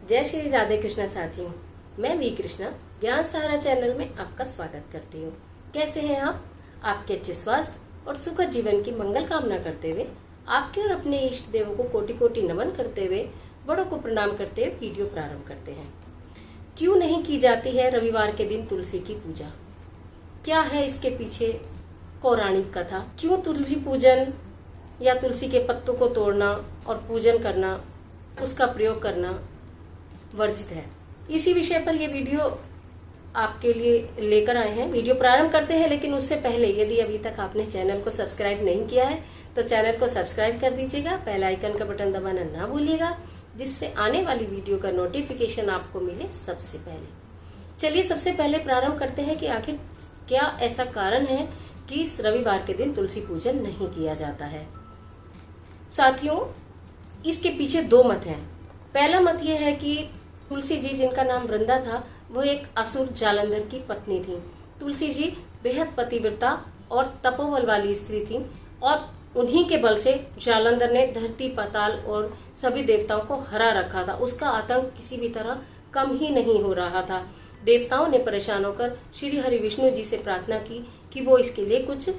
जय श्री राधे कृष्णा साथियों, मैं वी कृष्णा ज्ञान सहारा चैनल में आपका स्वागत करती हूँ। कैसे हैं आप? आपके अच्छे स्वास्थ्य और सुखद जीवन की मंगल कामना करते हुए आपके और अपने इष्ट देवों को कोटि कोटि नमन करते हुए बड़ों को प्रणाम करते हुए वीडियो प्रारंभ करते हैं। क्यों नहीं की जाती है रविवार के दिन तुलसी की पूजा? क्या है इसके पीछे पौराणिक कथा? क्यों तुलसी पूजन या तुलसी के पत्तों को तोड़ना और पूजन करना, उसका प्रयोग करना वर्जित है? इसी विषय पर यह वीडियो आपके लिए लेकर आए हैं। वीडियो प्रारंभ करते हैं, लेकिन उससे पहले यदि अभी तक आपने चैनल को सब्सक्राइब नहीं किया है तो चैनल को सब्सक्राइब कर दीजिएगा। बेल आइकन का बटन दबाना ना भूलिएगा, जिससे आने वाली वीडियो का नोटिफिकेशन आपको मिले सबसे पहले। चलिए सबसे पहले प्रारंभ करते हैं कि आखिर क्या ऐसा कारण है कि इस रविवार के दिन तुलसी पूजन नहीं किया जाता है। साथियों, इसके पीछे दो मत हैं। पहला मत यह है कि तुलसी जी, जिनका नाम वृंदा था, वो एक असुर जालंधर की पत्नी थी। तुलसी जी बेहद पतिव्रता और तपोबल वाली स्त्री थी और उन्हीं के बल से जालंधर ने धरती, पाताल और सभी देवताओं को हरा रखा था। उसका आतंक किसी भी तरह कम ही नहीं हो रहा था। देवताओं ने परेशान होकर श्री हरि विष्णु जी से प्रार्थना की कि वो इसके लिए कुछ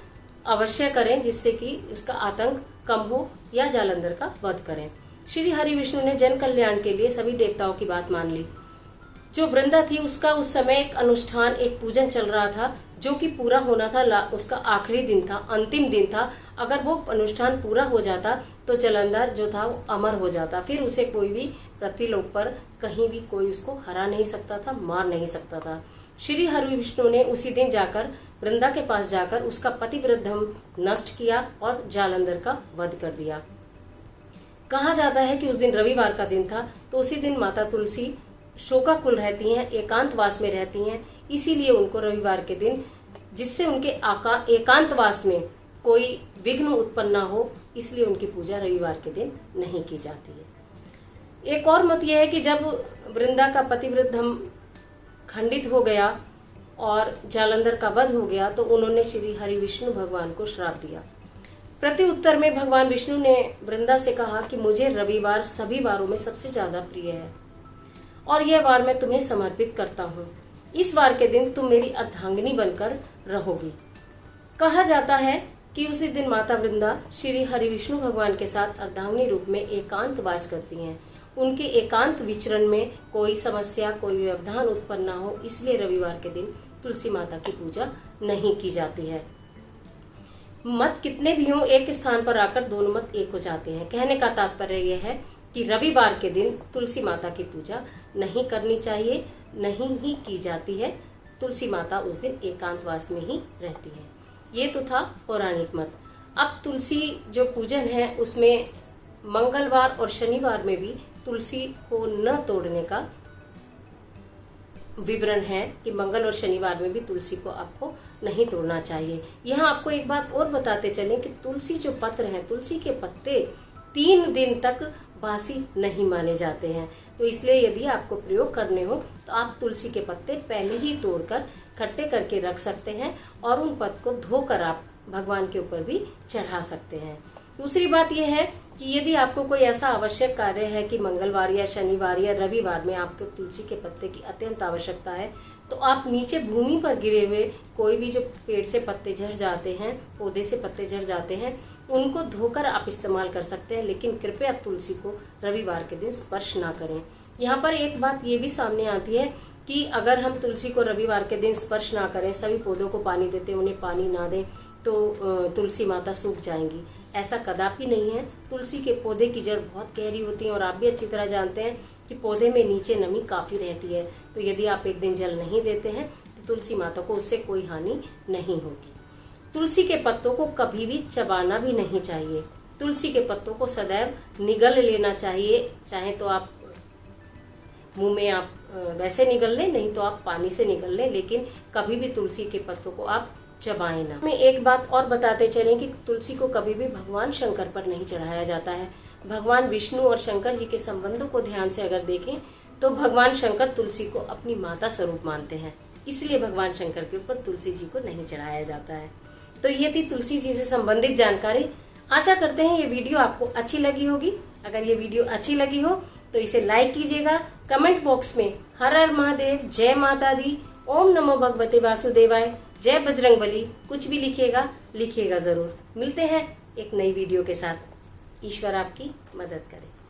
अवश्य करें, जिससे कि उसका आतंक कम हो या जालंधर का वध करें। श्री हरि विष्णु ने जन कल्याण के लिए सभी देवताओं की बात मान ली। जो वृंदा थी, उसका उस समय एक अनुष्ठान, एक पूजन चल रहा था, जो कि पूरा होना था। उसका आखिरी दिन था, अंतिम दिन था। अगर वो अनुष्ठान पूरा हो जाता तो जालंधर जो था वो अमर हो जाता। फिर उसे कोई भी पृथ्वीलोक पर कहीं भी कोई उसको हरा नहीं सकता था, मार नहीं सकता था। श्री हरि विष्णु ने उसी दिन जाकर वृंदा के पास जाकर उसका पतिव्रत धर्म नष्ट किया और जालंधर का वध कर दिया। कहा जाता है कि उस दिन रविवार का दिन था, तो उसी दिन माता तुलसी शोकाकुल रहती हैं, एकांतवास में रहती हैं। इसीलिए उनको रविवार के दिन, जिससे उनके एकांतवास में कोई विघ्न उत्पन्न ना हो, इसलिए उनकी पूजा रविवार के दिन नहीं की जाती है। एक और मत यह है कि जब वृंदा का पतिव्रत धर्म खंडित हो गया और जालंधर का वध हो गया, तो उन्होंने श्री हरि विष्णु भगवान को श्राप दिया। प्रति उत्तर में भगवान विष्णु ने वृंदा से कहा कि मुझे रविवार सभी वारों में सबसे ज्यादा प्रिय है और यह वार मैं तुम्हें समर्पित करता हूँ। इस वार के दिन तुम मेरी अर्धांगिनी बनकर रहोगी। कहा जाता है कि उसी दिन माता वृंदा श्री हरि विष्णु भगवान के साथ अर्धांगिनी रूप में एकांत वास करती हैं। उनके एकांत विचरण में कोई समस्या, कोई व्यवधान उत्पन्न न हो, इसलिए रविवार के दिन तुलसी माता की पूजा नहीं की जाती है। मत कितने भी हों, एक स्थान पर आकर दोनों मत एक हो जाते हैं। कहने का तात्पर्य यह है कि रविवार के दिन तुलसी माता की पूजा नहीं करनी चाहिए, नहीं ही की जाती है। तुलसी माता उस दिन एकांतवास में ही रहती है। ये तो था पौराणिक मत। अब तुलसी जो पूजन है, उसमें मंगलवार और शनिवार में भी तुलसी को न तोड़ने का विवरण है कि मंगल और शनिवार में भी तुलसी को आपको नहीं तोड़ना चाहिए। यहाँ आपको एक बात और बताते चलें कि तुलसी जो पत्र हैं, तुलसी के पत्ते 3 दिन तक बासी नहीं माने जाते हैं। तो इसलिए यदि आपको प्रयोग करने हो तो आप तुलसी के पत्ते पहले ही तोड़कर खट्टे करके रख सकते हैं और उन पत्ते को धोकर आप भगवान के ऊपर भी चढ़ा सकते हैं। दूसरी बात यह है कि यदि आपको कोई ऐसा आवश्यक कार्य है कि मंगलवार या शनिवार या रविवार में आपको तुलसी के पत्ते की अत्यंत आवश्यकता है, तो आप नीचे भूमि पर गिरे हुए कोई भी जो पेड़ से पत्ते झड़ जाते हैं, पौधे से पत्ते झड़ जाते हैं, उनको धोकर आप इस्तेमाल कर सकते हैं। लेकिन कृपया तुलसी को रविवार के दिन स्पर्श ना करें। यहाँ पर एक बात ये भी सामने आती है कि अगर हम तुलसी को रविवार के दिन स्पर्श ना करें, सभी पौधों को पानी देते उन्हें पानी ना दें, तो तुलसी माता सूख जाएंगी। ऐसा कदापि नहीं है। तुलसी के पौधे की जड़ बहुत गहरी होती है और आप भी अच्छी तरह जानते हैं कि पौधे में नीचे नमी काफ़ी रहती है। तो यदि आप एक दिन जल नहीं देते हैं तो तुलसी माता को उससे कोई हानि नहीं होगी। तुलसी के पत्तों को कभी भी चबाना भी नहीं चाहिए। तुलसी के पत्तों को सदैव निगल लेना चाहिए। चाहे तो आप मुंह में आप वैसे निगल लें, नहीं तो आप पानी से निगल लें, लेकिन कभी भी तुलसी के पत्तों को आप चबाएं ना। मैं एक बात और बताते चलें कि तुलसी को कभी भी भगवान शंकर पर नहीं चढ़ाया जाता है। भगवान विष्णु और शंकर जी के संबंधों को ध्यान से अगर देखें तो भगवान शंकर तुलसी को अपनी माता स्वरूप मानते हैं, इसलिए भगवान शंकर के ऊपर तुलसी जी को नहीं चढ़ाया जाता है। तो ये थी तुलसी जी से संबंधित जानकारी। आशा करते हैं ये वीडियो आपको अच्छी लगी होगी। अगर ये वीडियो अच्छी लगी हो तो इसे लाइक कीजिएगा, कमेंट बॉक्स में हर हर महादेव, जय माता दी, ओम नमो भगवते वासुदेवाय, जय बजरंगबली कुछ भी लिखिएगा ज़रूर। मिलते हैं एक नई वीडियो के साथ। ईश्वर आपकी मदद करे।